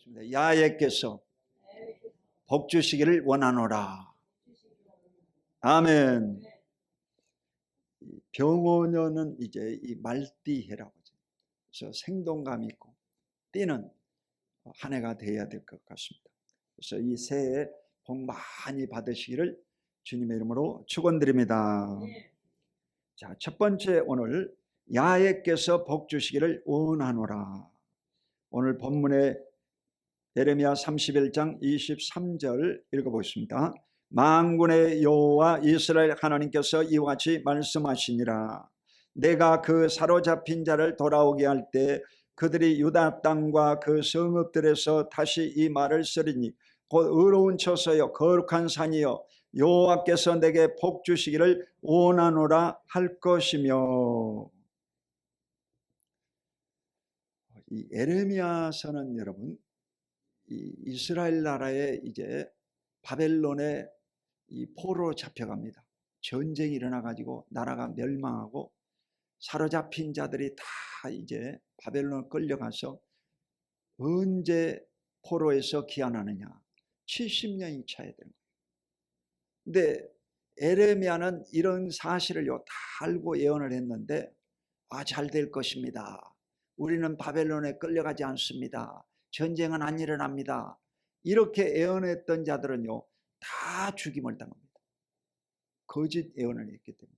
읽어보겠습니다. 야훼께서 복 주시기를 원하노라. 아멘. 병원어는 이제 이 말띠해라고 하죠. 그래서 생동감 있고 띠는 한 해가 되어야 될 것 같습니다. 그래서 이 새해 복 많이 받으시기를 주님의 이름으로 축원드립니다. 자, 첫 번째 오늘 야훼께서 복 주시기를 원하노라. 오늘 본문의 예레미야 31장 23절 읽어보겠습니다. 만군의 여호와 이스라엘 하나님께서 이와 같이 말씀하시니라. 내가 그 사로잡힌 자를 돌아오게 할 때 그들이 유다 땅과 그 성읍들에서 다시 이 말을 쓰리니 곧 의로운 처소여 거룩한 산이여 여호와께서 내게 복 주시기를 원하노라 할 것이며. 이 예레미야서는 여러분 이 이스라엘 나라에 이제 바벨론에 이 포로로 잡혀갑니다. 전쟁이 일어나 가지고 나라가 멸망하고 사로잡힌 자들이 다 이제 바벨론 끌려가서 언제 포로에서 귀환하느냐 70년이 차야 되는 거예요. 근데 에레미야는 이런 사실을요 다 알고 예언을 했는데 잘 될 것입니다. 우리는 바벨론에 끌려가지 않습니다. 전쟁은 안 일어납니다. 이렇게 예언했던 자들은요 다 죽임을 당합니다. 거짓 예언을 했기 때문에.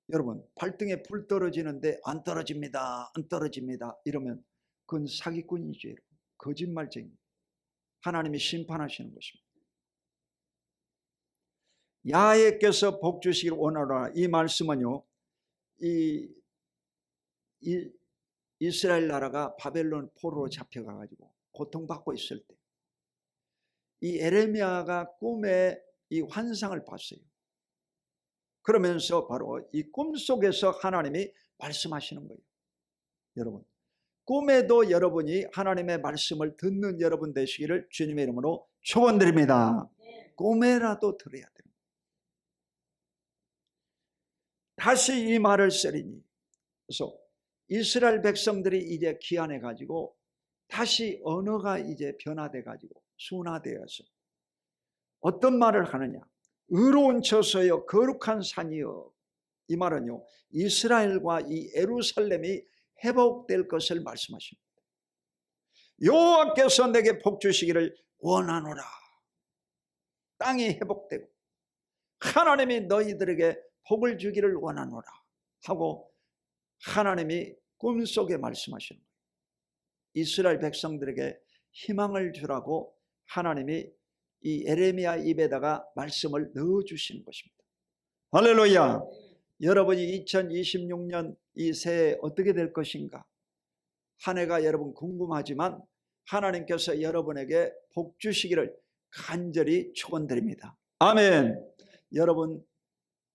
여러분 발등에 불 떨어지는데 안 떨어집니다. 안 떨어집니다. 이러면 그건 사기꾼이죠. 여러분. 거짓말쟁이. 하나님이 심판하시는 것입니다. 야훼께서 복 주시기를 원하노라. 이 말씀은요 이스라엘 나라가 바벨론 포로로 잡혀가 가지고 고통받고 있을 때 이 에레미야가 꿈에 이 환상을 봤어요. 그러면서 바로 이 꿈속에서 하나님이 말씀하시는 거예요. 여러분 꿈에도 여러분이 하나님의 말씀을 듣는 여러분 되시기를 주님의 이름으로 축원드립니다. 꿈에라도 들어야 됩니다. 다시 이 말을 쓰리니. 그래서 이스라엘 백성들이 이제 귀환해 가지고 다시 언어가 이제 변화돼 가지고 순화되어서 어떤 말을 하느냐. 의로운 처소여 거룩한 산이여. 이 말은요 이스라엘과 이 예루살렘이 회복될 것을 말씀하십니다. 여호와께서 내게 복 주시기를 원하노라. 땅이 회복되고 하나님이 너희들에게 복을 주기를 원하노라 하고 하나님이 꿈속에 말씀하시는 거예요. 이스라엘 백성들에게 희망을 주라고 하나님이 이 에레미야 입에다가 말씀을 넣어주시는 것입니다. 할렐루야. 여러분이 2026년 이 새해 어떻게 될 것인가 한 해가 여러분 궁금하지만 하나님께서 여러분에게 복 주시기를 간절히 축원드립니다. 아멘. 여러분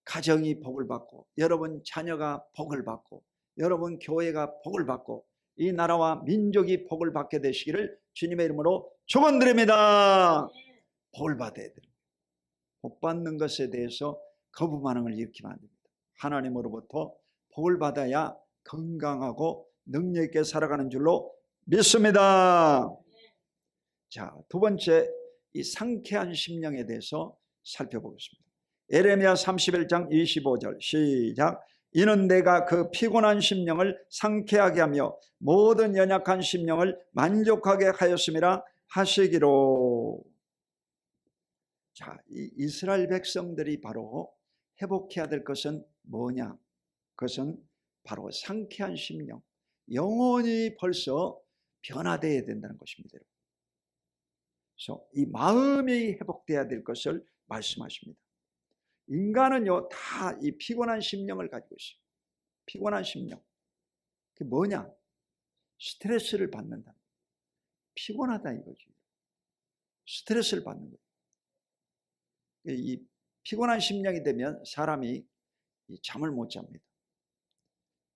가정이 복을 받고 여러분 자녀가 복을 받고 여러분 교회가 복을 받고 이 나라와 민족이 복을 받게 되시기를 주님의 이름으로 축원드립니다. 복을 받아야 됩니다. 복 받는 것에 대해서 거부 반응을 일으키면 안 됩니다. 하나님으로부터 복을 받아야 건강하고 능력 있게 살아가는 줄로 믿습니다. 자, 두 번째 이 상쾌한 심령에 대해서 살펴보겠습니다. 예레미야 31장 25절 시작. 이는 내가 그 피곤한 심령을 상쾌하게 하며 모든 연약한 심령을 만족하게 하였음이라 하시기로. 자, 이 이스라엘 백성들이 바로 회복해야 될 것은 뭐냐? 그것은 바로 상쾌한 심령, 영혼이 벌써 변화되어야 된다는 것입니다. 그래서 이 마음이 회복되어야 될 것을 말씀하십니다. 인간은요 다 이 피곤한 심령을 가지고 있어요. 피곤한 심령. 그게 뭐냐? 스트레스를 받는다. 피곤하다 이거지. 스트레스를 받는 거예요. 이 피곤한 심령이 되면 사람이 잠을 못 잡니다.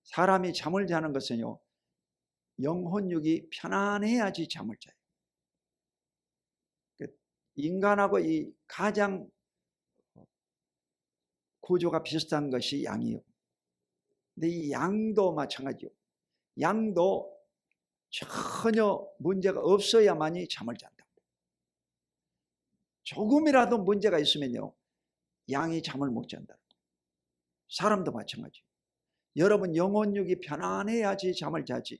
사람이 잠을 자는 것은요 영혼육이 편안해야지 잠을 자요. 인간하고 이 가장 구조가 비슷한 것이 양이요. 근데 이 양도 마찬가지요. 양도 전혀 문제가 없어야만이 잠을 잔다. 조금이라도 문제가 있으면요, 양이 잠을 못 잔다. 사람도 마찬가지. 여러분 영혼육이 편안해야지 잠을 자지,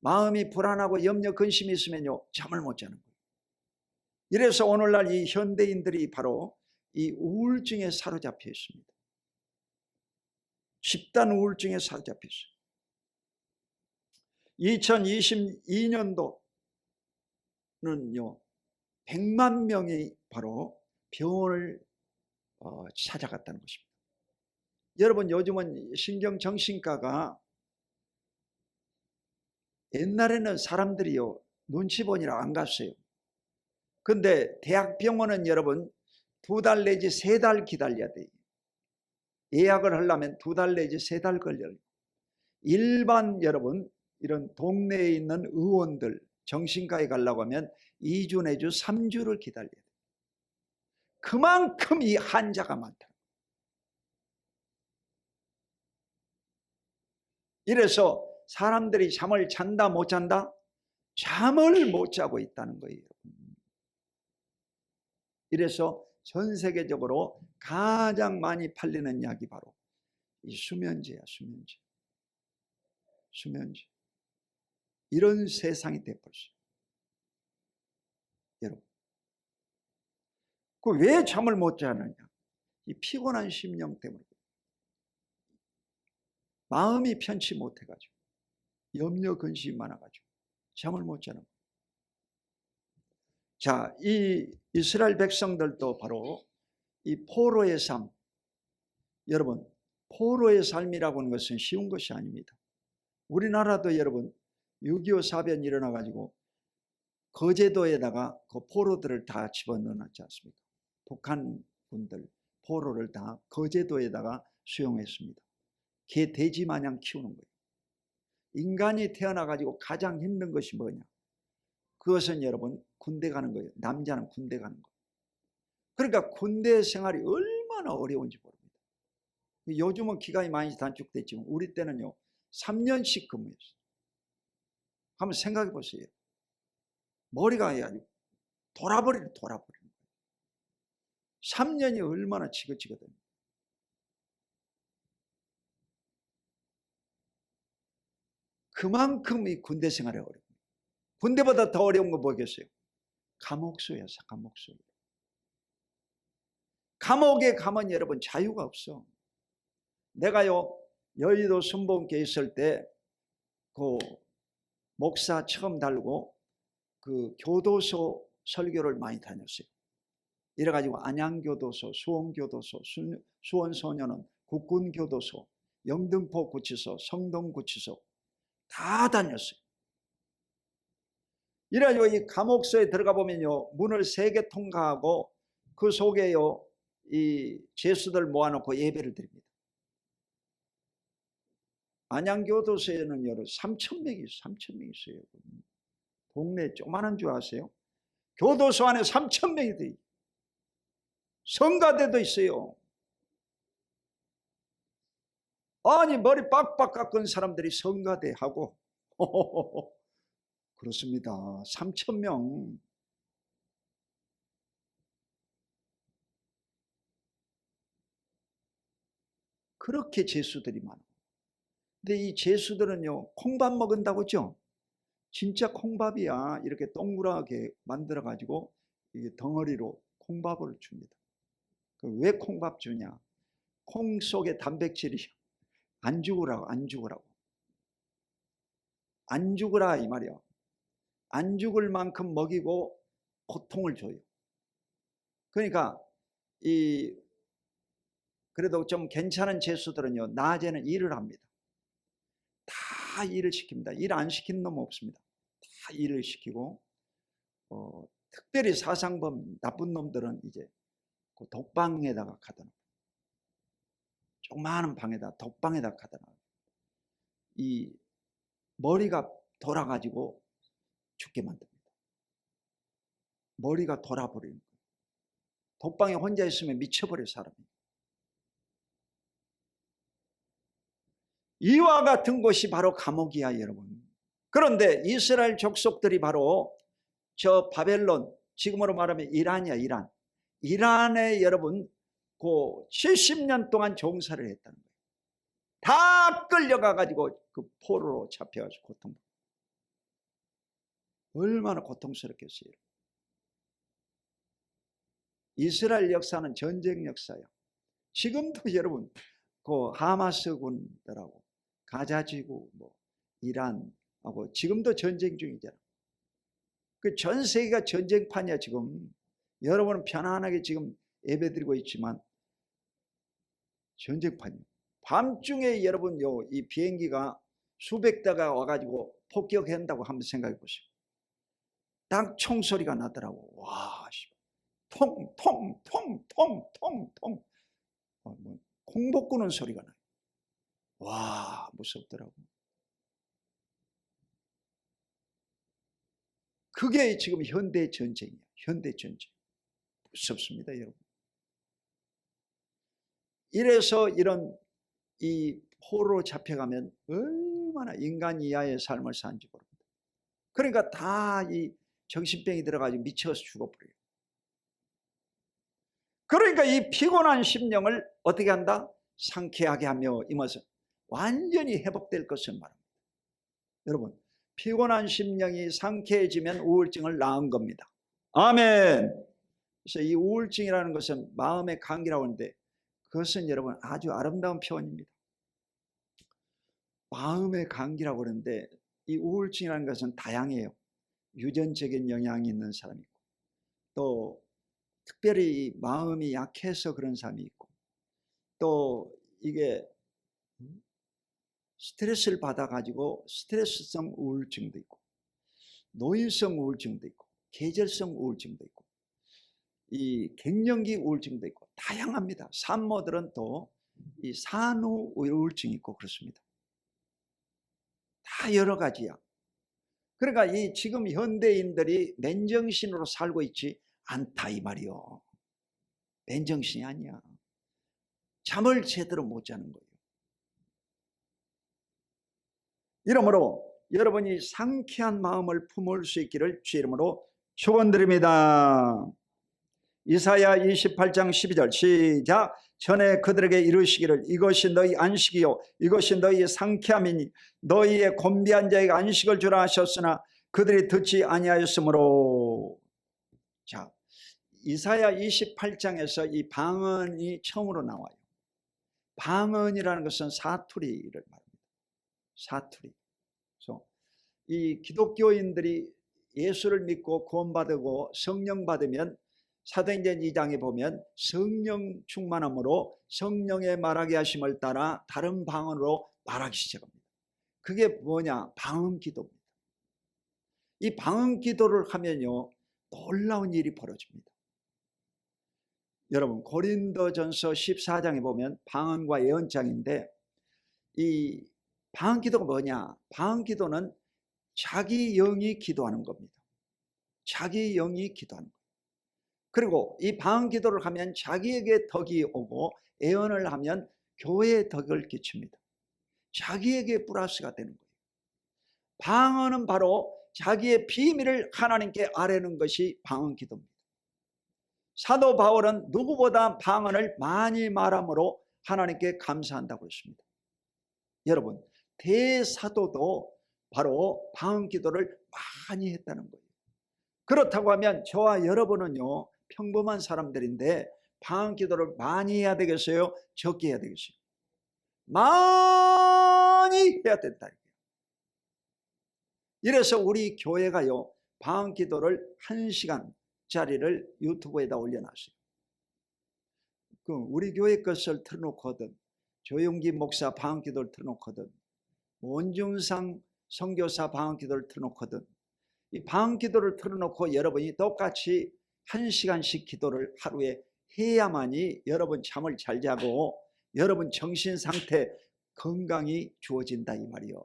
마음이 불안하고 염려 근심이 있으면요 잠을 못 자는 거예요. 이래서 오늘날 이 현대인들이 바로 이 우울증에 사로잡혀 있습니다. 집단 우울증에 사로잡혀 있어요. 2022년도는요 100만 명이 바로 병원을 찾아갔다는 것입니다. 여러분 요즘은 신경정신과가, 옛날에는 사람들이요 눈치 보느라 안 갔어요. 근데 대학병원은 여러분 2달 내지 3달 기다려야 돼요. 예약을 하려면 2달 내지 3달 걸려요. 일반 여러분 이런 동네에 있는 의원들 정신과에 가려고 하면 2주 내주 3주를 기다려야 돼요. 그만큼 이 환자가 많다. 이래서 사람들이 잠을 잔다 못 잔다? 잠을 못 자고 있다는 거예요. 이래서 전 세계적으로 가장 많이 팔리는 약이 바로 이 수면제야. 수면제. 이런 세상이 돼버렸어요. 여러분, 그 왜 잠을 못 자느냐? 이 피곤한 심령 때문에. 마음이 편치 못해가지고, 염려 근심이 많아가지고 잠을 못 자는 거예요. 자, 이 이스라엘 백성들도 바로 이 포로의 삶, 여러분 포로의 삶이라고 하는 것은 쉬운 것이 아닙니다. 우리나라도 여러분 6.25 사변이 일어나가지고 거제도에다가 그 포로들을 다 집어넣어놨지 않습니까? 북한 분들 포로를 다 거제도에다가 수용했습니다. 개 돼지 마냥 키우는 거예요. 인간이 태어나가지고 가장 힘든 것이 뭐냐? 그것은 여러분 군대 가는 거예요. 남자는 군대 가는 거예요. 그러니까 군대 생활이 얼마나 어려운지 모릅니다. 요즘은 기간이 많이 단축됐지만 우리 때는요 3년씩 근무했어요. 한번 생각해 보세요. 머리가 아주 돌아버리는 거예요. 3년이 얼마나 지긋지긋해요. 그만큼 이 군대 생활이 어려워요. 군대보다 더 어려운 거 뭐겠어요? 감옥소였어. 감옥소. 감옥에 가면 여러분 자유가 없어. 내가요 여의도 순복음교회 있을 때 그 목사 처음 달고 그 교도소 설교를 많이 다녔어요. 이래가지고 안양교도소, 수원교도소, 수원소년원, 국군교도소, 영등포구치소, 성동구치소 다 다녔어요. 이래가지고 이 감옥소에 들어가 보면요 문을 3개 통과하고 그 속에요 이 죄수들 모아놓고 예배를 드립니다. 안양교도소에는 여러 3,000명이 있어요. 3,000명이 있어요. 동네 조그마한 줄 아세요? 교도소 안에 3,000명이 돼. 성가대도 있어요. 아니 머리 빡빡 깎은 사람들이 성가대 하고 그렇습니다. 3,000명. 그렇게 죄수들이 많아요. 근데 이 죄수들은요 콩밥 먹은다고 했죠? 진짜 콩밥이야. 이렇게 동그랗게 만들어 가지고 이게 덩어리로 콩밥을 줍니다. 왜 콩밥 주냐? 콩 속에 단백질이 안 죽으라고. 안 죽으라 이 말이야. 안 죽을 만큼 먹이고 고통을 줘요. 그러니까 그래도 좀 괜찮은 죄수들은요 낮에는 일을 합니다. 다 일을 시킵니다. 일 안 시키는 놈 없습니다. 다 일을 시키고 특별히 사상범 나쁜 놈들은 이제 그 독방에다가 가둬놔요. 조그마한 방에다 독방에다 가둬놔요. 이 머리가 돌아가지고 죽게 만듭니다. 머리가 돌아버리는 거예요. 독방에 혼자 있으면 미쳐버려 사람이. 이와 같은 곳이 바로 감옥이야 여러분. 그런데 이스라엘 족속들이 바로 저 바벨론, 지금으로 말하면 이란이야. 이란에 여러분 그 70년 동안 종사를 했다는 거예요. 다 끌려가 가지고 그 포로로 잡혀가지고 얼마나 고통스럽겠어요. 이스라엘 역사는 전쟁 역사야. 지금도 여러분 그 하마스 군들하고 가자지구 뭐 이란하고 지금도 전쟁 중이잖아. 그 전 세계가 전쟁판이야. 지금 여러분은 편안하게 지금 예배드리고 있지만 전쟁판이야. 밤중에 여러분 이 비행기가 수백 대가 와가지고 폭격한다고 한번 생각해 보세요. 딱 총소리가 나더라고. 와, 통통통통통통 콩복 구는 소리가 나요. 와, 무섭더라고. 그게 지금 현대 전쟁이야. 현대 전쟁. 무섭습니다, 여러분. 이래서 이런 이 포로로 잡혀가면 얼마나 인간 이하의 삶을 사는지 모릅니다. 그러니까 다 이 정신병이 들어가지고 미쳐서 죽어버려요. 그러니까 이 피곤한 심령을 어떻게 한다? 상쾌하게 하며 임어서 완전히 회복될 것을 말합니다. 여러분, 피곤한 심령이 상쾌해지면 우울증을 낳은 겁니다. 아멘. 그래서 이 우울증이라는 것은 마음의 감기라고 하는데 그것은 여러분 아주 아름다운 표현입니다. 마음의 감기라고 그러는데 이 우울증이라는 것은 다양해요. 유전적인 영향이 있는 사람이 있고 또 특별히 마음이 약해서 그런 사람이 있고 또 이게 스트레스를 받아가지고 스트레스성 우울증도 있고 노인성 우울증도 있고 계절성 우울증도 있고 이 갱년기 우울증도 있고 다양합니다. 산모들은 또 이 산후 우울증이 있고 그렇습니다. 다 여러 가지야. 그러니까 이 지금 현대인들이 맨정신으로 살고 있지 않다 이 말이요. 맨정신이 아니야. 잠을 제대로 못 자는 거예요. 이러므로 여러분이 상쾌한 마음을 품을 수 있기를 주 이름으로 축원드립니다. 이사야 28장 12절 시작. 전에 그들에게 이르시기를 이것이 너희 안식이요 이것이 너희의 상쾌함이니 너희의 곤비한 자에게 안식을 주라 하셨으나 그들이 듣지 아니하였으므로. 자, 이사야 28장에서 이 방언이 처음으로 나와요. 방언이라는 것은 사투리를 말합니다. 사투리. 그래서 이 기독교인들이 예수를 믿고 구원받고 성령 받으면 사도행전 2장에 보면 성령 충만함으로 성령의 말하게 하심을 따라 다른 방언으로 말하기 시작합니다. 그게 뭐냐? 방언 기도입니다. 이 방언 기도를 하면요 놀라운 일이 벌어집니다. 여러분 고린도전서 14장에 보면 방언과 예언장인데 이 방언 기도가 뭐냐? 방언 기도는 자기 영이 기도하는 겁니다. 자기 영이 기도하는 겁니다. 그리고 이 방언 기도를 하면 자기에게 덕이 오고 예언을 하면 교회에 덕을 끼칩니다. 자기에게 플러스가 되는 거예요. 방언은 바로 자기의 비밀을 하나님께 아뢰는 것이 방언 기도입니다. 사도 바울은 누구보다 방언을 많이 말함으로 하나님께 감사한다고 했습니다. 여러분 대사도도 바로 방언 기도를 많이 했다는 거예요. 그렇다고 하면 저와 여러분은요 평범한 사람들인데 방언 기도를 많이 해야 되겠어요? 적게 해야 되겠어요? 많이 해야 된다. 이래서 우리 교회가요 방언 기도를 1시간짜리를 유튜브에다 올려놨어요. 우리 교회 것을 틀어놓거든 조용기 목사 방언 기도를 틀어놓거든 원중상 선교사 방언 기도를 틀어놓거든 이 방언 기도를 틀어놓고 여러분이 똑같이 1시간씩 기도를 하루에 해야만이 여러분 잠을 잘 자고 여러분 정신 상태 건강이 주어진다 이 말이요.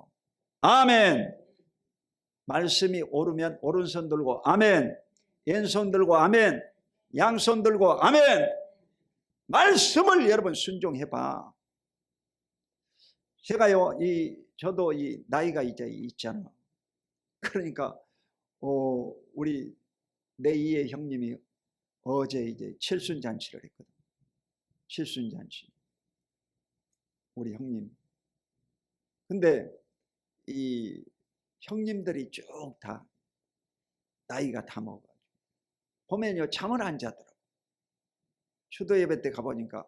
아멘. 말씀이 오르면 오른손 들고 아멘, 왼손 들고 아멘, 양손 들고 아멘. 말씀을 여러분 순종해봐. 제가요 저도 이 나이가 이제 있잖아. 그러니까 우리 내2의 형님이 어제 이제 칠순잔치를 했거든. 칠순잔치. 우리 형님. 근데 이 형님들이 쭉 다 나이가 다 먹어가지고 보면요 잠을 안 자더라고. 추도 예배 때 가보니까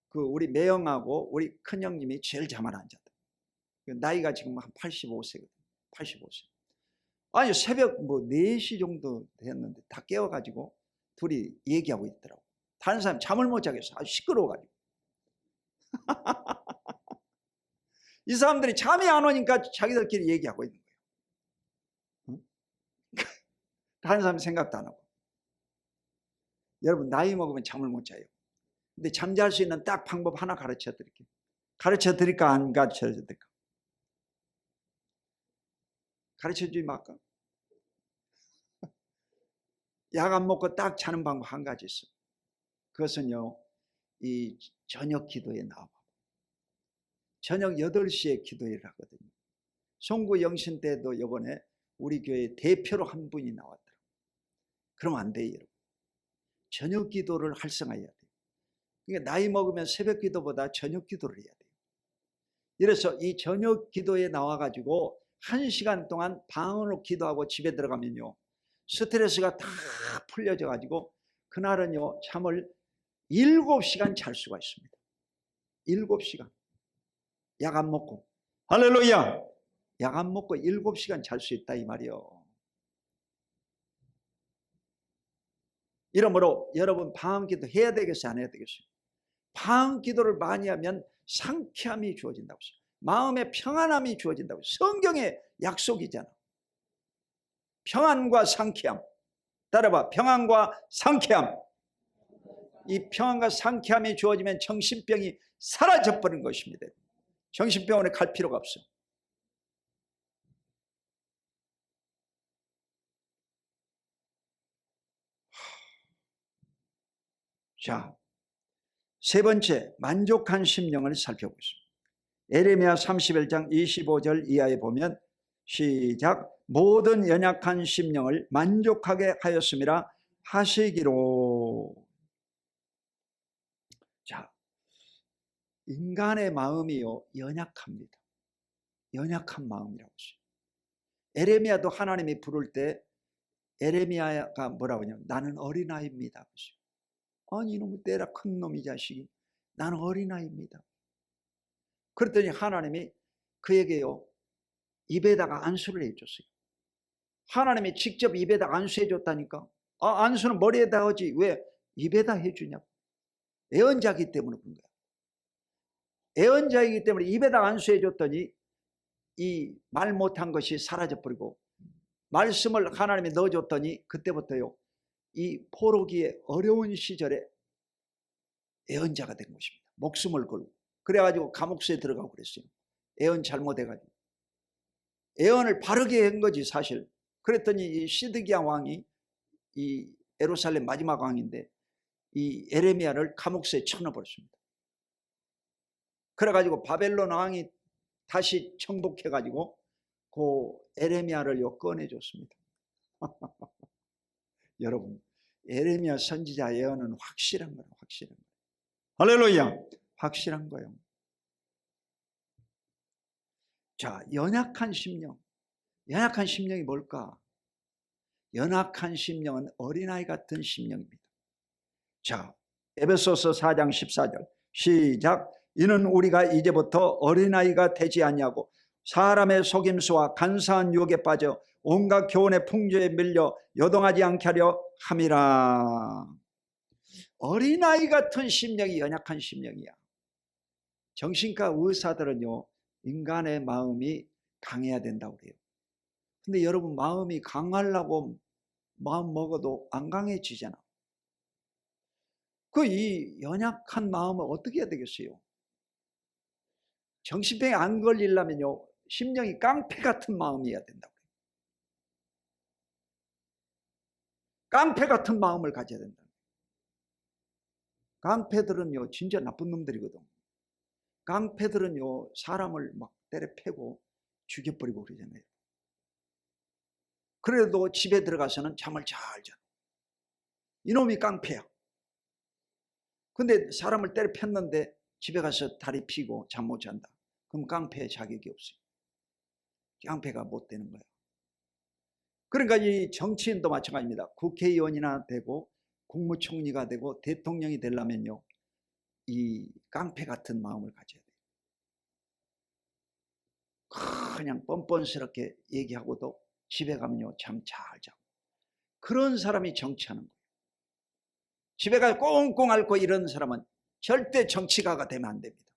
그 우리 매형하고 우리 큰 형님이 제일 잠을 안 자더라고. 나이가 지금 한 85세거든. 85세. 아니 새벽 뭐 4시 정도 됐는데 다 깨워가지고 둘이 얘기하고 있더라고. 다른 사람 잠을 못 자겠어. 아주 시끄러워가지고. 이 사람들이 잠이 안 오니까 자기들끼리 얘기하고 있는 거예요. 응? 다른 사람 생각도 안 하고. 여러분 나이 먹으면 잠을 못 자요. 근데 잠잘 수 있는 딱 방법 하나 가르쳐 드릴게요. 가르쳐 드릴까 안 가르쳐 드릴까? 가르쳐 주지 말까? 약 안 먹고 딱 자는 방법 한 가지 있어요. 그것은요 이 저녁 기도에 나와. 저녁 8시에 기도를 하거든요. 송구 영신 때도 이번에 우리 교회 대표로 한 분이 나왔더라고요. 그러면 안 돼요, 여러분. 저녁 기도를 활성화해야 돼요. 그러니까 나이 먹으면 새벽 기도보다 저녁 기도를 해야 돼요. 이래서 이 저녁 기도에 나와가지고 1시간 동안 방으로 기도하고 집에 들어가면요 스트레스가 다 풀려져가지고 그날은요 잠을 7시간 잘 수가 있습니다. 7시간. 약 안 먹고. 할렐루야. 약 안 먹고 7시간 잘 수 있다 이 말이요. 이러므로 여러분 방언기도 해야 되겠어요, 안 해야 되겠어요? 방언기도를 많이 하면 상쾌함이 주어진다고 했어요. 마음의 평안함이 주어진다고 했어요. 성경의 약속이잖아. 평안과 상쾌함. 따라봐. 평안과 상쾌함. 이 평안과 상쾌함이 주어지면 정신병이 사라져버린 것입니다. 정신병원에 갈 필요가 없어. 자, 세 번째 만족한 심령을 살펴보겠습니다. 에레미야 31장 25절 이하에 보면 시작. 모든 연약한 심령을 만족하게 하였음이라 하시기로. 자, 인간의 마음이요 연약합니다. 연약한 마음이라고 했어요. 에레미야도 하나님이 부를 때 에레미야가 뭐라고 하냐면 나는 어린아이입니다. 아니 이놈의 때라 큰 놈 이 자식이 나는 어린아이입니다. 그랬더니 하나님이 그에게요 입에다가 안수를 해줬어요. 하나님이 직접 입에다 안수해 줬다니까. 안수는 머리에다 하지 왜 입에다 해주냐고. 애언자이기 때문에 그런 거야. 애언자이기 때문에 입에다 안수해 줬더니 이 말 못한 것이 사라져버리고 말씀을 하나님이 넣어줬더니 그때부터요 이 포로기의 어려운 시절에 애언자가 된 것입니다. 목숨을 걸고. 그래가지고 감옥소에 들어가고 그랬어요. 애언 잘못해가지고. 애언을 바르게 한 거지 사실. 그랬더니 이 시드기야 왕이 이 예루살렘 마지막 왕인데 이 에레미야를 감옥소에 쳐넣어버렸습니다. 그래가지고 바벨론 왕이 다시 정복해가지고 그 에레미야를 꺼내줬습니다. 여러분 에레미야 선지자 예언은 확실한 거예요. 확실한 거예요. 할렐루야. 확실한 거예요. 자, 연약한 심령. 연약한 심령이 뭘까? 연약한 심령은 어린아이 같은 심령입니다. 자, 에베소서 4장 14절 시작. 이는 우리가 이제부터 어린아이가 되지 않냐고 사람의 속임수와 간사한 유혹에 빠져 온갖 교훈의 풍조에 밀려 요동하지 않게 하려 함이라. 어린아이 같은 심령이 연약한 심령이야. 정신과 의사들은요 인간의 마음이 강해야 된다고 그래요. 근데 여러분 마음이 강하려고 마음 먹어도 안 강해지잖아. 이 연약한 마음을 어떻게 해야 되겠어요? 정신병에 안 걸리려면요 심령이 깡패 같은 마음이어야 된다고 그래요. 깡패 같은 마음을 가져야 된다. 깡패들은요 진짜 나쁜 놈들이거든. 깡패들은요 사람을 막 때려 패고 죽여버리고 그러잖아요. 그래도 집에 들어가서는 잠을 잘 자. 이놈이 깡패야. 근데 사람을 때려 폈는데 집에 가서 다리 피고 잠 못 잔다. 그럼 깡패의 자격이 없어요. 깡패가 못 되는 거야. 그러니까 이 정치인도 마찬가지입니다. 국회의원이나 되고 국무총리가 되고 대통령이 되려면요, 이 깡패 같은 마음을 가져야 돼요. 그냥 뻔뻔스럽게 얘기하고도 집에 가면요 잠 잘 자고. 그런 사람이 정치하는 거예요. 집에 가서 꽁꽁 앓고 이런 사람은 절대 정치가가 되면 안 됩니다.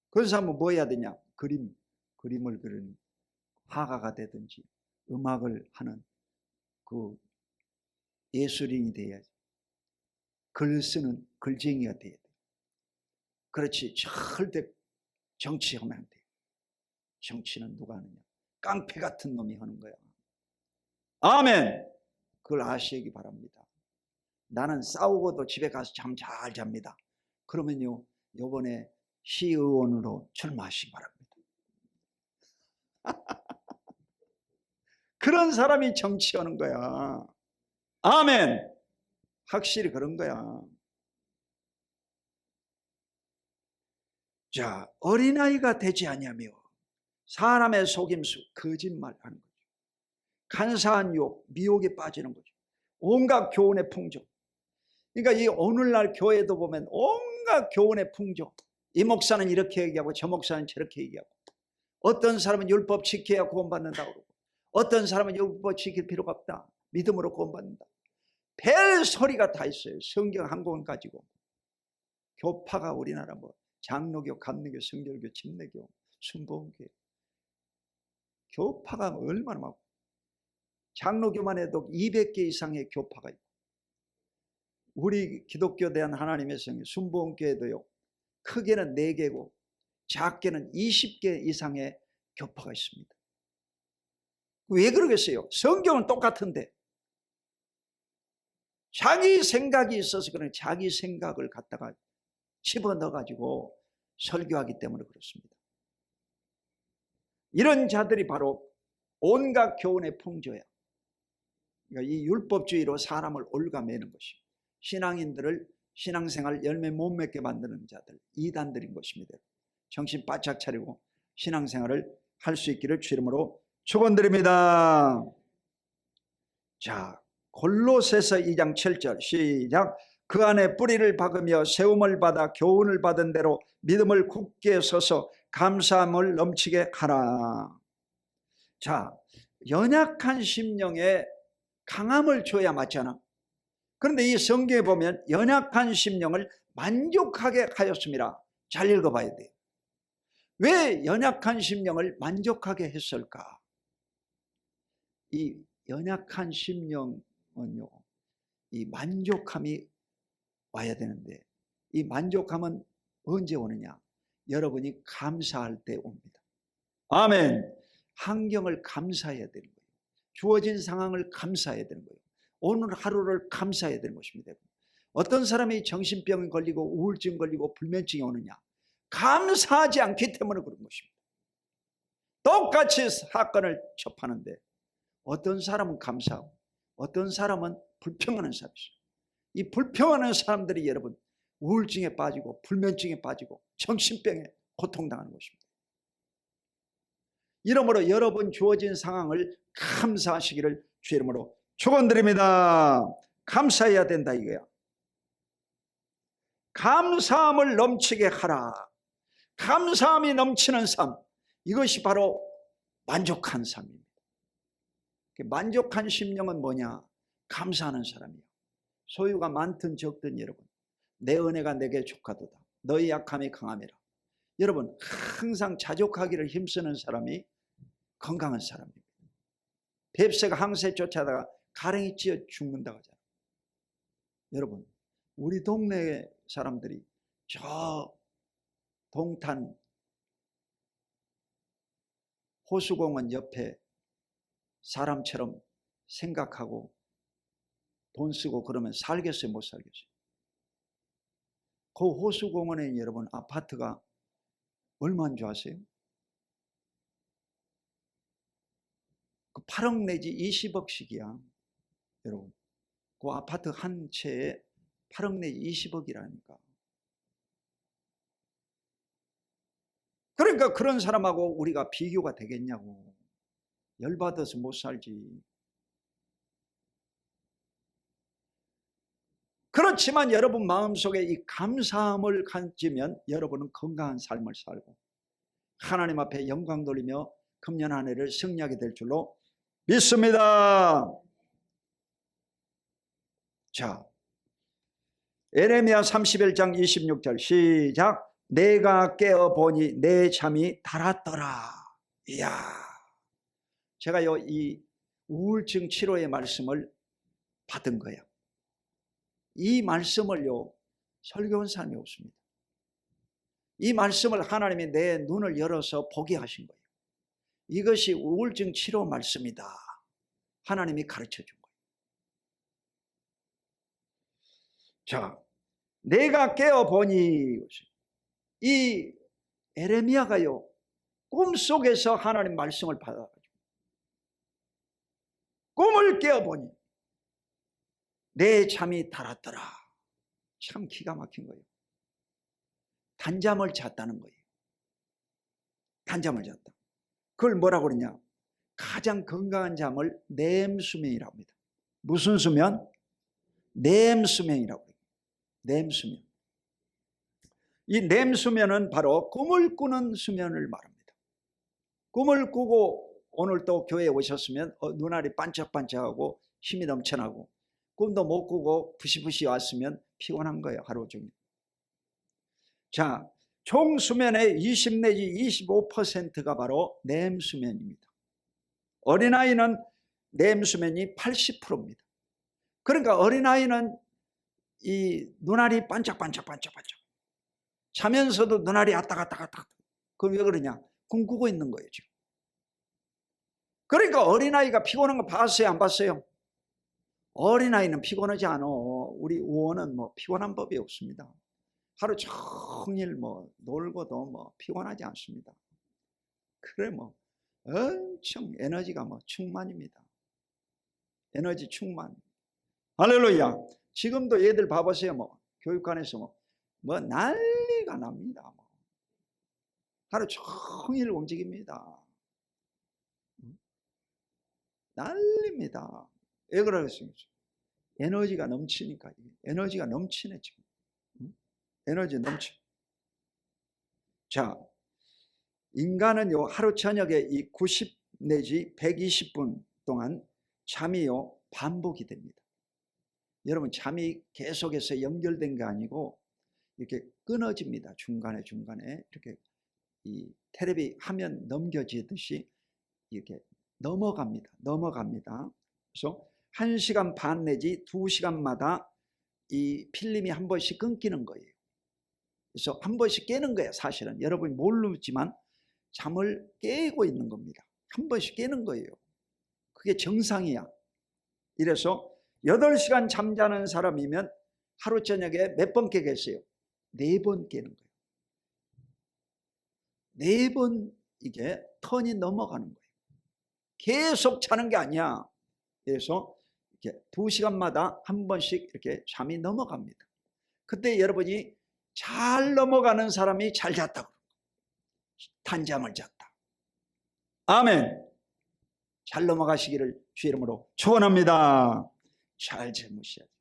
그런 사람은 뭐 해야 되냐? 그림을 그리는 화가가 되든지 음악을 하는 그 예술인이 돼야지. 글 쓰는 글쟁이가 돼야 돼. 그렇지 절대 정치하면 안 돼. 정치는 누가 하느냐? 깡패 같은 놈이 하는 거야. 아멘. 그걸 아시기 바랍니다. 나는 싸우고도 집에 가서 잠 잘 잡니다. 그러면요, 이번에 시의원으로 출마하시기 바랍니다. 그런 사람이 정치하는 거야. 아멘. 확실히 그런 거야. 자, 어린아이가 되지 아니하며 사람의 속임수, 거짓말하는 거죠. 간사한 유혹, 미혹에 빠지는 거죠. 온갖 교훈의 풍조. 그러니까 이 오늘날 교회도 보면 온갖 교훈의 풍조. 이 목사는 이렇게 얘기하고 저 목사는 저렇게 얘기하고, 어떤 사람은 율법 지켜야 구원받는다고 그러고, 어떤 사람은 율법 지킬 필요가 없다, 믿음으로 구원받는다. 별 소리가 다 있어요. 성경 한 권 가지고. 교파가 우리나라 뭐 장로교, 감리교, 성결교, 침례교, 순복음교, 교파가 얼마나 많고, 장로교만 해도 200개 이상의 교파가 있고, 우리 기독교 대한 하나님의 성경 순복음교에도요, 크게는 4개고 작게는 20개 이상의 교파가 있습니다. 왜 그러겠어요? 성경은 똑같은데 자기 생각이 있어서 그런, 자기 생각을 갖다가 집어넣어가지고 설교하기 때문에 그렇습니다. 이런 자들이 바로 온갖 교훈의 풍조야. 그러니까 이 율법주의로 사람을 올가매는 것이, 신앙인들을 신앙생활 열매 못 맺게 만드는 자들, 이단들인 것입니다. 정신 바짝 차리고 신앙생활을 할 수 있기를 주 이름으로 축원드립니다. 자, 골로새서 2장 7절 시작. 그 안에 뿌리를 박으며 세움을 받아 교훈을 받은 대로 믿음을 굳게 서서 감사함을 넘치게 하라. 자, 연약한 심령에 강함을 줘야 맞잖아. 그런데 이 성경에 보면 연약한 심령을 만족하게 하였습니다. 잘 읽어봐야 돼요. 왜 연약한 심령을 만족하게 했을까? 이 연약한 심령은요, 이 만족함이 와야 되는데, 이 만족함은 언제 오느냐? 여러분이 감사할 때 옵니다. 아멘. 환경을 감사해야 되는 거예요. 주어진 상황을 감사해야 되는 거예요. 오늘 하루를 감사해야 되는 것입니다. 어떤 사람이 정신병이 걸리고 우울증 걸리고 불면증이 오느냐? 감사하지 않기 때문에 그런 것입니다. 똑같이 사건을 접하는데 어떤 사람은 감사하고 어떤 사람은 불평하는 사람이 있어요. 이 불평하는 사람들이 여러분 우울증에 빠지고 불면증에 빠지고 정신병에 고통당하는 것입니다. 이러므로 여러분 주어진 상황을 감사하시기를 주 이름으로 축원드립니다. 감사해야 된다 이거야. 감사함을 넘치게 하라. 감사함이 넘치는 삶, 이것이 바로 만족한 삶입니다. 만족한 심령은 뭐냐? 감사하는 사람이에요. 소유가 많든 적든 여러분, 내 은혜가 내게 족하도다. 너희 약함이 강함이라. 여러분 항상 자족하기를 힘쓰는 사람이 건강한 사람입니다. 뱁새가 항새 쫓아다가 가랭이 찧어 죽는다고 하잖아요. 여러분 우리 동네 사람들이 저 동탄 호수공원 옆에 사람처럼 생각하고 돈 쓰고 그러면 살겠어요? 못 살겠어요? 그 호수공원에 여러분 아파트가 얼마인 줄 아세요? 그 8억 내지 20억씩이야. 여러분, 그 아파트 한 채에 8억 내지 20억이라니까. 그러니까 그런 사람하고 우리가 비교가 되겠냐고. 열받아서 못 살지. 그렇지만 여러분 마음속에 이 감사함을 가지면 여러분은 건강한 삶을 살고 하나님 앞에 영광 돌리며 금년 한 해를 승리하게 될 줄로 믿습니다. 자, 에레미야 31장 26절 시작. 내가 깨어보니 내 잠이 달았더라. 이야, 제가요 이 우울증 치료의 말씀을 받은 거예요. 이 말씀을요 설교한 사람이 없습니다. 이 말씀을 하나님이 내 눈을 열어서 보게 하신 거예요. 이것이 우울증 치료 말씀이다. 하나님이 가르쳐 준 거예요. 자, 내가 깨어보니, 이 에레미야가요 꿈속에서 하나님 말씀을 받아가지고 꿈을 깨어보니 내 잠이 달았더라. 참 기가 막힌 거예요. 단잠을 잤다는 거예요. 단잠을 잤다. 그걸 뭐라고 그러냐? 가장 건강한 잠을 렘수면이라고 합니다. 무슨 수면? 렘수면이라고 해요. 렘수면. 이 렘수면은 바로 꿈을 꾸는 수면을 말합니다. 꿈을 꾸고 오늘 또 교회에 오셨으면 눈알이 반짝반짝하고 힘이 넘쳐나고, 꿈도 못 꾸고 부시부시 왔으면 피곤한 거예요, 하루 종일. 자, 총 수면의 20 내지 25%가 바로 렘수면입니다. 어린아이는 렘수면이 80%입니다. 그러니까 어린아이는 이 눈알이 반짝반짝반짝반짝 자면서도 눈알이 왔다 갔다 갔다. 그럼 왜 그러냐? 꿈꾸고 있는 거예요 지금. 그러니까 어린아이가 피곤한 거 봤어요, 안 봤어요? 어린아이는 피곤하지 않아. 우리 우원은 뭐 피곤한 법이 없습니다. 하루 종일 뭐 놀고도 뭐 피곤하지 않습니다. 그래 뭐 엄청 에너지가 뭐 충만입니다. 에너지 충만. 할렐루야. 지금도 얘들 봐보세요. 뭐 교육관에서 뭐 난리가 납니다. 뭐. 하루 종일 움직입니다. 난립니다. 왜 그러겠습니까? 에너지가 넘치니까. 에너지가 넘치네 지금. 에너지 넘쳐. 자, 인간은요 하루 저녁에 이 90 내지 120분 동안 잠이요 반복이 됩니다. 여러분 잠이 계속해서 연결된 게 아니고 이렇게 끊어집니다. 중간에 이렇게 이 텔레비 화면 넘겨지듯이 이렇게 넘어갑니다. 그래서 1시간 반 내지 2시간마다 이 필름이 한 번씩 끊기는 거예요. 그래서 한 번씩 깨는 거예요. 사실은 여러분이 모르지만 잠을 깨고 있는 겁니다. 한 번씩 깨는 거예요. 그게 정상이야. 이래서 8시간 잠자는 사람이면 하루 저녁에 몇 번 깨겠어요? 4번 깨는 거예요. 4번 이게 턴이 넘어가는 거예요. 계속 자는 게 아니야. 그래서 이렇게 2시간마다 한 번씩 이렇게 잠이 넘어갑니다. 그때 여러분이 잘 넘어가는 사람이 잘 잤다고. 단잠을 잤다. 아멘. 잘 넘어가시기를 주의 이름으로 축원합니다. 잘 주무셔야 돼요.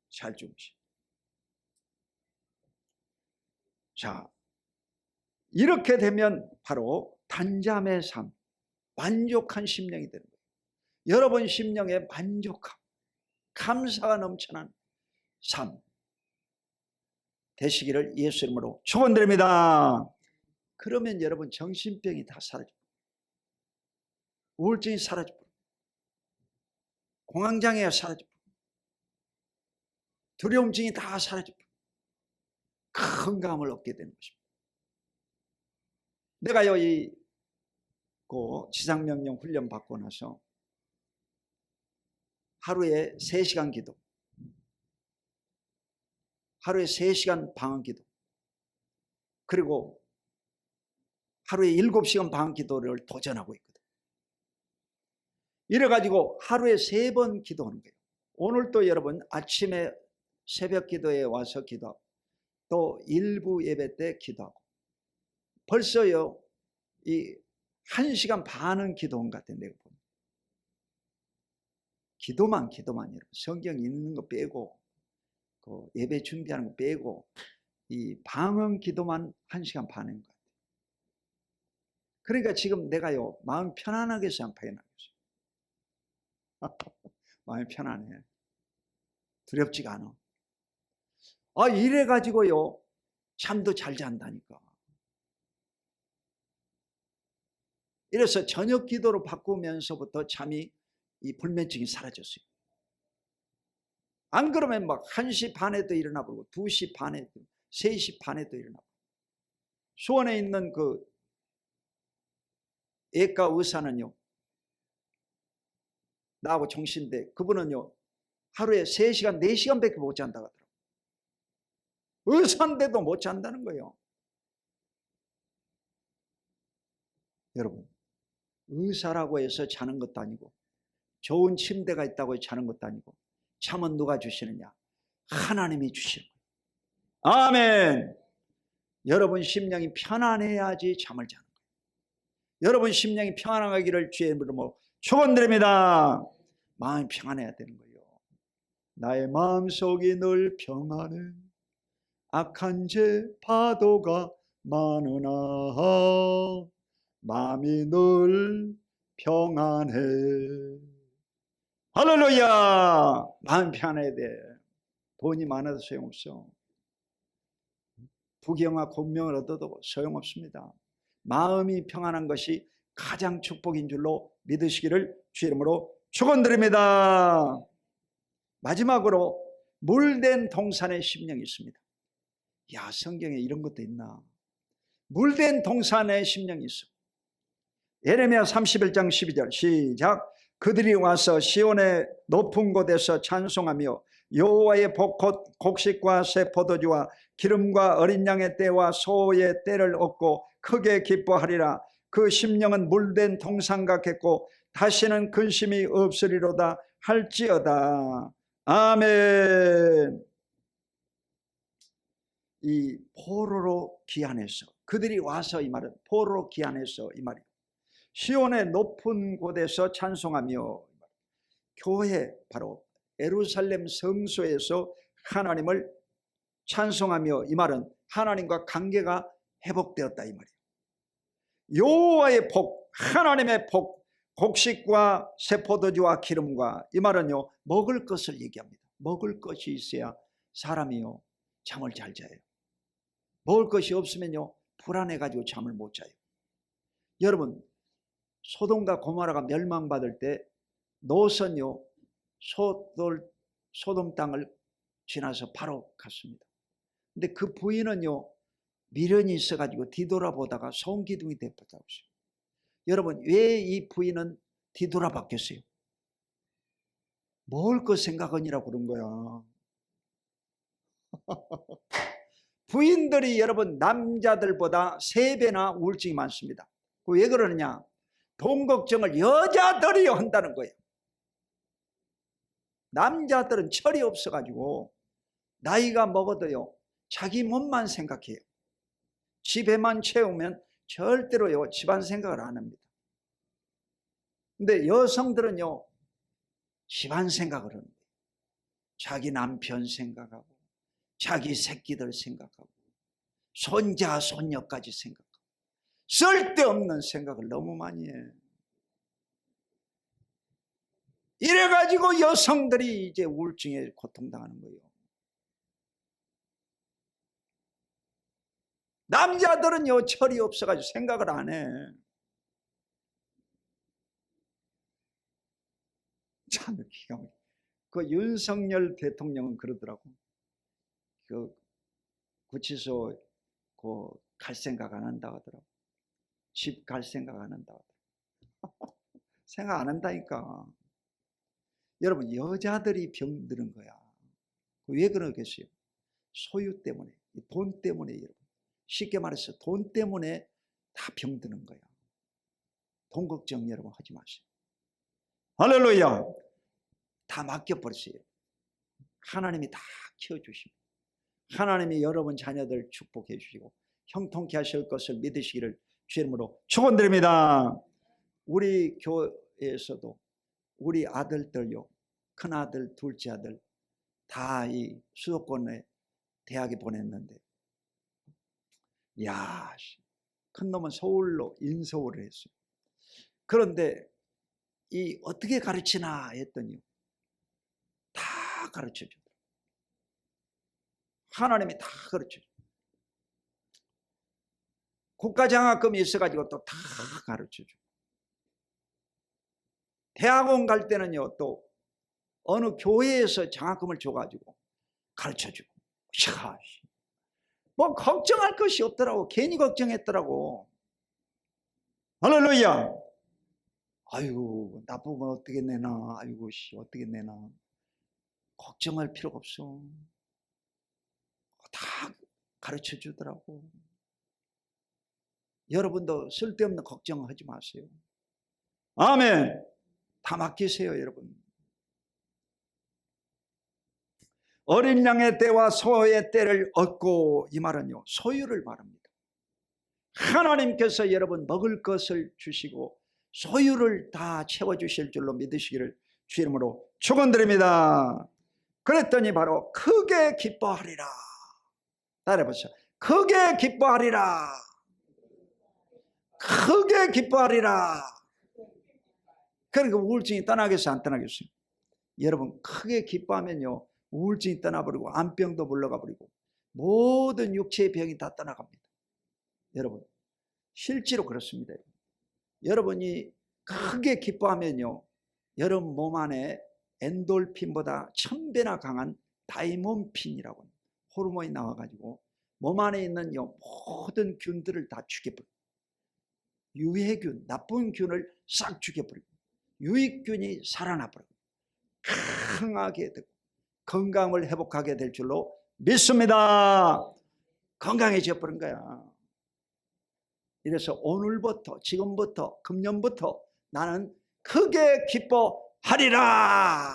잘 주무셔야 돼요. 자, 이렇게 되면 바로 단잠의 삶, 만족한 심령이 되는 거예요. 여러분 심령에 만족함, 감사가 넘쳐난 삶 되시기를 예수 이름으로 축원드립니다. 그러면 여러분 정신병이 다 사라지고 우울증이 사라지고 공황장애가 사라지고 두려움증이 다 사라지고 건강을 얻게 되는 것입니다. 내가요 지상명령 훈련 받고 나서 하루에 3시간 기도, 하루에 3시간 방언 기도, 그리고 하루에 7시간 방언 기도를 도전하고 있거든. 이래가지고 하루에 3번 기도하는 거예요. 오늘도 여러분 아침에 새벽 기도에 와서 기도하고 또 일부 예배 때 기도하고 벌써요 이 1시간 반은 기도한 것 같아요. 내가 보면 기도만 여러분 성경 읽는 거 빼고 그 예배 준비하는 거 빼고 이 방언 기도만 1시간 반인 것 같아요. 그러니까 지금 내가요 마음 편안하게 생각해요. 마음이 편안해. 두렵지가 않아. 이래가지고요 잠도 잘 잔다니까. 이래서 저녁 기도로 바꾸면서부터 잠이 이 불면증이 사라졌어요. 안 그러면 막 1시 반에도 일어나 버리고 2시 반에도 3시 반에도 일어나 버리고. 수원에 있는 그 애과 의사는요 나하고 종신대 그분은요 하루에 3시간 4시간밖에 못 잔다고 하더라고요. 의사인데도 못 잔다는 거예요. 여러분 의사라고 해서 자는 것도 아니고 좋은 침대가 있다고 자는 것도 아니고 잠은 누가 주시느냐? 하나님이 주시는 거예요. 아멘. 여러분 심령이 편안해야지 잠을 자는 거예요. 여러분 심령이 평안하기를 주의 이름으로 축원드립니다. 마음이 평안해야 되는 거예요. 나의 마음속이 늘 평안해 악한 죄 파도가 많으나 마음이 늘 평안해. 할렐루야. 마음 편해야 돼. 돈이 많아도 소용없어. 부경과 권명을 얻어도 소용없습니다. 마음이 평안한 것이 가장 축복인 줄로 믿으시기를 주의 이름으로 축원드립니다. 마지막으로 물된 동산의 심령이 있습니다. 야, 성경에 이런 것도 있나? 물된 동산의 심령이 있어. 예레미야 31장 12절 시작. 그들이 와서 시온의 높은 곳에서 찬송하며 여호와의 복 곧 곡식과 새 포도주와 기름과 어린 양의 때와 소의 때를 얻고 크게 기뻐하리라. 그 심령은 물된 동산 같겠고 다시는 근심이 없으리로다 할지어다. 아멘. 이 포로로 귀환해서 그들이 와서 이 말은 포로로 귀환해서 이 말이에요. 시온의 높은 곳에서 찬송하며 교회 바로 예루살렘 성소에서 하나님을 찬송하며 이 말은 하나님과 관계가 회복되었다 이 말이에요. 여호와의 복 하나님의 복 곡식과 새 포도주와 기름과 이 말은요 먹을 것을 얘기합니다. 먹을 것이 있어야 사람이요 잠을 잘 자요. 먹을 것이 없으면요 불안해가지고 잠을 못 자요. 여러분 소돔과 고모라가 멸망받을 때 롯은요 소돔 땅을 지나서 바로 갔습니다. 근데 그 부인은요 미련이 있어가지고 뒤돌아보다가 소음기둥이 되었다고 했어요. 여러분 왜 이 부인은 뒤돌아봤겠어요? 먹을 것 생각하니라고 그런 거야. 부인들이 여러분 남자들보다 3배나 우울증이 많습니다. 왜 그러느냐? 돈 걱정을 여자들이 한다는 거예요. 남자들은 철이 없어가지고 나이가 먹어도요 자기 몸만 생각해요. 집에만 채우면 절대로요 집안 생각을 안 합니다. 근데 여성들은요 집안 생각을 합니다. 자기 남편 생각하고 자기 새끼들 생각하고 손자 손녀까지 생각하고 쓸데없는 생각을 너무 많이 해. 이래가지고 여성들이 이제 우울증에 고통당하는 거예요. 남자들은요 철이 없어가지고 생각을 안 해. 참 기가 막혀. 그 윤석열 대통령은 그러더라고. 그 구치소 갈 생각 안 한다 하더라고. 집 갈 생각 안 한다 하더라고. 생각 안 한다니까. 여러분 여자들이 병드는 거야. 왜 그러겠어요? 소유 때문에, 돈 때문에. 여러분 쉽게 말해서 돈 때문에 다 병드는 거야. 돈 걱정 여러분 하지 마세요. 할렐루야. 다 맡겨버렸어요. 하나님이 다 키워주십니다. 하나님이 여러분 자녀들 축복해 주시고 형통케 하실 것을 믿으시기를 주의 이름으로 축원드립니다. 우리 교회에서도 우리 아들들요, 큰아들, 둘째 아들 다 이 수도권에 대학에 보냈는데, 야, 큰 놈은 서울로 인서울을 했어요. 그런데 이 어떻게 가르치나 했더니 다 가르쳐줘. 하나님이 다 가르쳐줘. 국가장학금이 있어가지고 또 다 가르쳐줘. 대학원 갈 때는요, 또 어느 교회에서 장학금을 줘가지고 가르쳐주고. 뭐 걱정할 것이 없더라고. 괜히 걱정했더라고. 할렐루야. 아이고, 나쁘면 어떻게 내나. 아이고, 어떻게 내나. 걱정할 필요가 없어. 다 가르쳐 주더라고. 여러분도 쓸데없는 걱정하지 마세요. 아멘. 다 맡기세요, 여러분. 어린 양의 때와 소의 때를 얻고, 이 말은요, 소유를 말합니다. 하나님께서 여러분 먹을 것을 주시고 소유를 다 채워주실 줄로 믿으시기를 주의 이름으로 축원드립니다. 그랬더니 바로 크게 기뻐하리라. 따라해보세요. 크게 기뻐하리라. 크게 기뻐하리라. 그러니까 우울증이 떠나겠어요, 안 떠나겠어요? 여러분, 크게 기뻐하면요, 우울증이 떠나버리고 암병도 물러가 버리고 모든 육체의 병이 다 떠나갑니다. 여러분, 실제로 그렇습니다. 여러분이 크게 기뻐하면요, 여러분 몸 안에 엔돌핀보다 1000배나 강한 다이몬핀이라고 하는 호르몬이 나와가지고 몸 안에 있는 모든 균들을 다 죽여버려요. 유해균, 나쁜 균을 싹 죽여버리고 유익균이 살아나버리고 강하게 되고 건강을 회복하게 될 줄로 믿습니다. 건강해져 버린 거야. 이래서 오늘부터, 지금부터, 금년부터 나는 크게 기뻐하리라.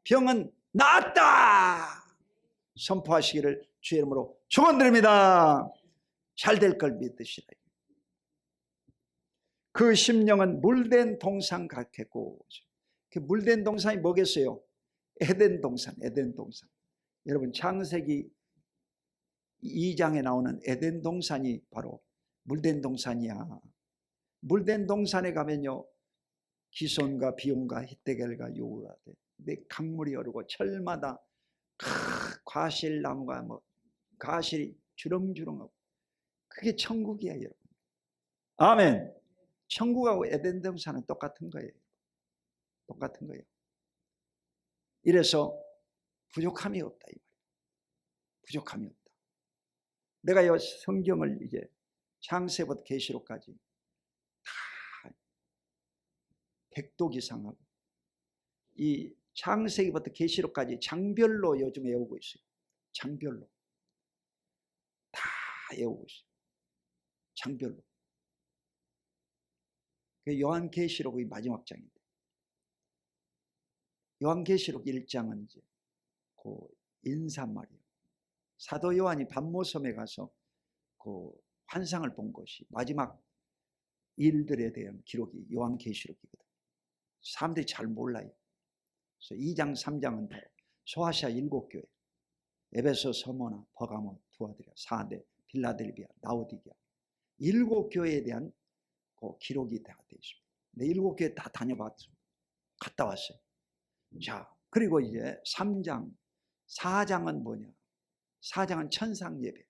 병은 낫다. 선포하시기를 주의 이름으로 축원드립니다. 잘 될 걸 믿으시라. 그 심령은 물된 동산 같겠고, 그 물된 동산이 뭐겠어요? 에덴 동산, 에덴 동산. 여러분, 창세기 2장에 나오는 에덴 동산이 바로 물된 동산이야. 물된 동산에 가면요, 기손과 비온과 히데겔과 요구가 돼. 근데 강물이 흐르고 철마다 과실나무가 뭐 과실이 주렁주렁하고, 그게 천국이야, 여러분. 아멘. 천국하고 에덴 동산은 똑같은 거예요. 똑같은 거예요. 이래서 부족함이 없다, 이 말이에요. 부족함이 없다. 내가 이 성경을 이제 창세부터 계시록까지 다 100독 이상 하고, 이 창세기부터 계시록까지 장별로 요즘 외우고 있어요. 장별로 다 외우고 있어요. 장별로. 그 요한계시록의 마지막 장인데, 요한계시록 1장은 이제 그 인사말이에요. 사도 요한이 반모섬에 가서 그 환상을 본 것이 마지막 일들에 대한 기록이 요한계시록이거든. 사람들이 잘 몰라요. 그래서 2장, 3장은 바로 소아시아 7교회, 에베소, 서모나, 버가모, 두아디라, 사데, 빌라델비아, 라오디게아 7교회에 대한 그 기록이 다 되어 있습니다. 네, 7교회 다 다녀봤어요. 갔다 왔어요. 자, 그리고 이제 3장, 4장은 뭐냐? 4장은 천상 예배.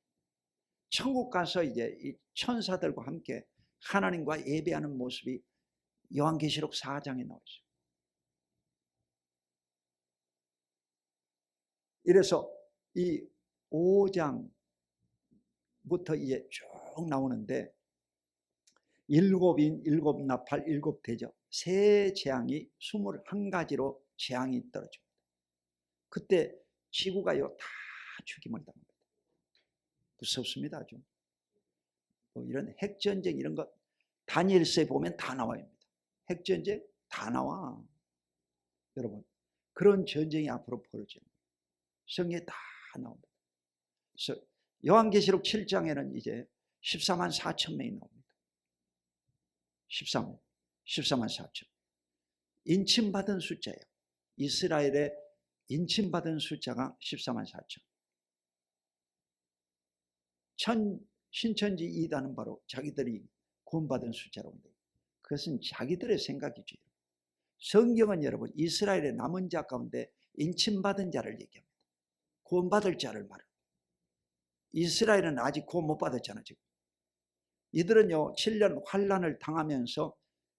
천국 가서 이제 이 천사들과 함께 하나님과 예배하는 모습이 요한계시록 4장에 나와 있어요. 이래서 이 5장부터 이제 쭉 나오는데, 일곱인, 일곱 나팔, 일곱 대접, 새 재앙이 21가지로 재앙이 떨어집니다. 그때 지구가요 다 죽임을 당합니다. 무섭습니다. 아주. 뭐 이런 핵전쟁 이런 것 다니엘서에 보면 다 나와요. 핵전쟁 다 나와. 여러분, 그런 전쟁이 앞으로 벌어지는 거예요. 성경에 다 나옵니다. 그래서 요한계시록 7장에는 이제 14만 4천 명이 나옵니다. 14만 4천. 인침받은 숫자예요. 이스라엘의 인침받은 숫자가 14만 4천. 신천지 이단은 바로 자기들이 구원받은 숫자로 온다. 그것은 자기들의 생각이죠. 성경은 여러분 이스라엘의 남은 자 가운데 인침받은 자를 얘기합니다. 구원받을 자를 말합니다. 이스라엘은 아직 구원 못 받았잖아. 지금 이들은요 7년 환란을 당하면서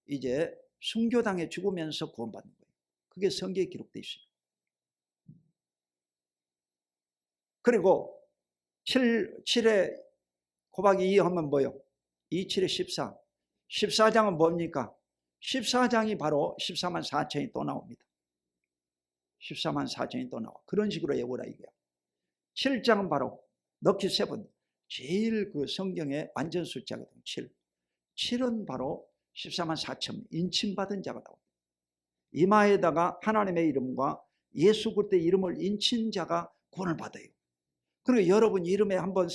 이제 순교당해 죽으면서 구원받는 거예요. 그게 성경에 기록되어 있어요. 그리고 7에 곱하기 2 하면 뭐요? 2, 7에 14. 14장은 뭡니까? 14장이 바로 14만 4천이 또 나옵니다. 14만 4천이 또 나와. 그런 식으로 외우라 이거야. 7장은 바로 럭키 세븐. 제일 그 성경의 완전 숫자거든요. 7. 7은 바로 14만 4천 인침받은 자가 나옵니다. 이마에다가 하나님의 이름과 예수 그리스도의 이름을 인친 자가 구원을 받아요. 그리고 여러분 이름에 한번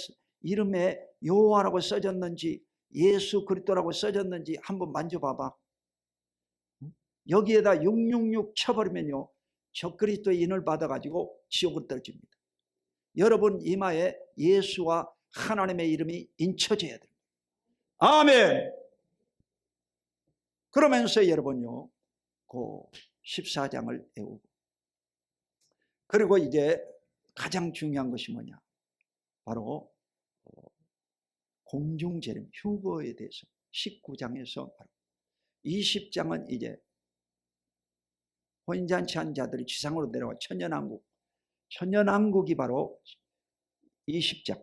이름에 여호와라고 써졌는지 예수 그리스도라고 써졌는지 한번 만져봐봐. 여기에다 666 쳐버리면요 적그리스도의 인을 받아가지고 지옥으로 떨어집니다. 여러분 이마에 예수와 하나님의 이름이 인쳐져야 됩니다. 아멘. 그러면서 여러분요 그 14장을 외우고, 그리고 이제 가장 중요한 것이 뭐냐, 바로 공중재림 휴거에 대해서 19장에서 20장은 이제 혼인잔치한 자들이 지상으로 내려와 천년왕국이 바로 20장,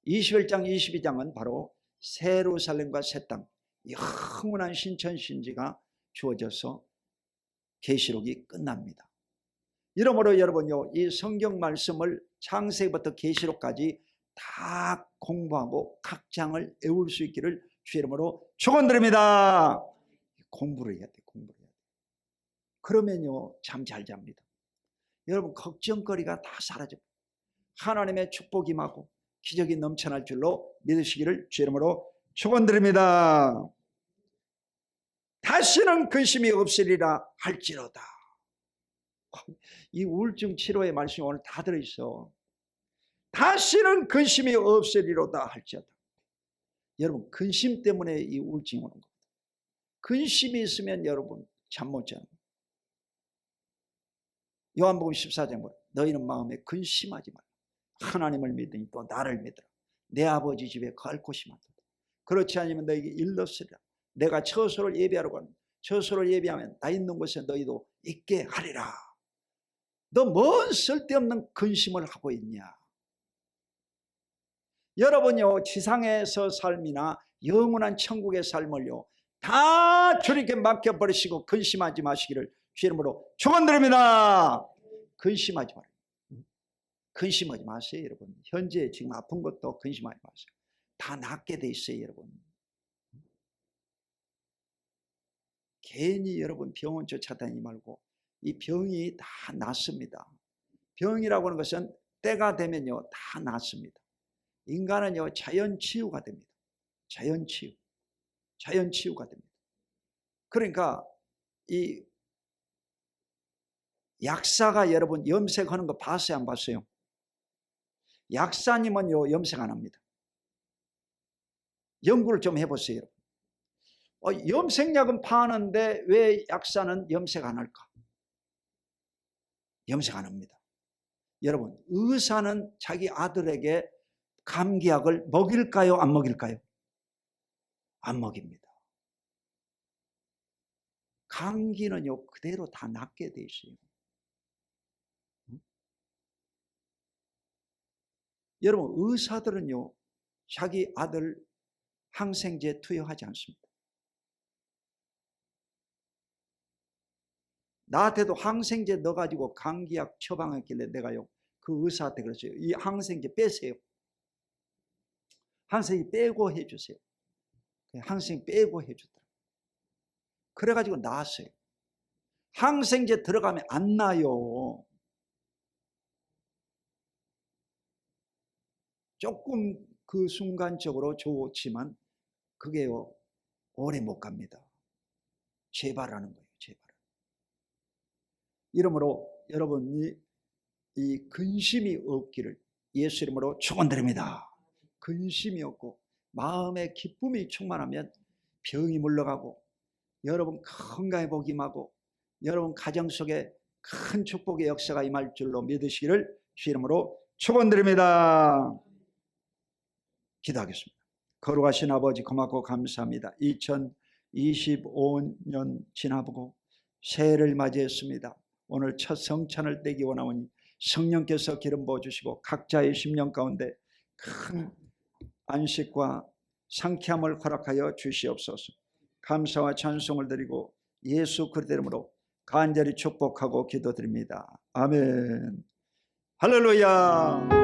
21장 22장은 바로 새 예루살렘과 새 땅, 영원한 신천신지가 주어져서 계시록이 끝납니다. 이러므로 여러분요 이 성경 말씀을 창세기부터 계시록까지 다 공부하고 각 장을 외울 수 있기를 주 이름으로 축원드립니다. 공부를 해야 돼. 공부를 해야 돼. 그러면요 잠 잘 잡니다. 여러분 걱정거리가 다 사라집니다. 하나님의 축복이 임하고 기적이 넘쳐날 줄로 믿으시기를 주 이름으로 축원드립니다. 다시는 근심이 없으리라 할지로다. 이 우울증 치료의 말씀이 오늘 다 들어있어. 다시는 근심이 없으리로다 할지로다. 여러분 근심 때문에 이 우울증이 오는 겁니다. 근심이 있으면 여러분 잠 못 자는 거예요. 요한복음 14장 보라. 너희는 마음에 근심하지 말라. 하나님을 믿으니 또 나를 믿으라. 내 아버지 집에 갈 곳이 많도다. 그렇지 않으면 너희에게 일렀으리라. 내가 처소를 예비하러 가는 처소를 예비하면 나 있는 곳에 너희도 있게 하리라. 너 뭔 쓸데없는 근심을 하고 있냐. 여러분요 지상에서 삶이나 영원한 천국의 삶을요 다 주님께 맡겨버리시고 근심하지 마시기를 주 이름으로 축원드립니다. 근심하지 마세요. 근심하지 마세요. 여러분 현재 지금 아픈 것도 근심하지 마세요. 다 낫게 돼 있어요. 여러분 괜히 여러분 병원 쫓아다니지 말고 이 병이 다 낫습니다. 병이라고 하는 것은 때가 되면요 다 낫습니다. 인간은요 자연치유가 됩니다. 자연치유가 됩니다. 그러니까 이 약사가 여러분 염색하는 거 봤어요 안 봤어요? 약사님은요 염색 안 합니다. 연구를 좀 해보세요. 염색약은 파는데 왜 약사는 염색 안 할까? 염색 안 합니다. 여러분 의사는 자기 아들에게 감기약을 먹일까요 안 먹일까요? 안 먹입니다. 감기는요 그대로 다 낫게 돼 있어요. 여러분 의사들은요 자기 아들 항생제 투여하지 않습니다. 나한테도 항생제 넣어가지고 감기약 처방했길래 내가요 그 의사한테 그랬어요. 이 항생제 빼세요. 항생제 빼고 해주세요. 항생제 빼고 해주더라고요. 그래가지고 나았어요. 항생제 들어가면 안 나요. 조금 그 순간적으로 좋지만 그게요 오래 못 갑니다. 재발하는 거예요. 재발. 이러므로 여러분이 이 근심이 없기를 예수 이름으로 축원드립니다. 근심이 없고 마음의 기쁨이 충만하면 병이 물러가고 여러분 건강의 복이 임하고 여러분 가정 속에 큰 축복의 역사가 임할 줄로 믿으시기를 주 이름으로 축원드립니다. 기도하겠습니다. 거룩하신 아버지 고맙고 감사합니다. 2025년 지나보고 새해를 맞이했습니다. 오늘 첫 성찬을 떼기 원하오니 성령께서 기름 부어주시고 각자의 심령 가운데 큰 안식과 상쾌함을 허락하여 주시옵소서. 감사와 찬송을 드리고 예수 그리스도 이름으로 간절히 축복하고 기도드립니다. 아멘. 할렐루야.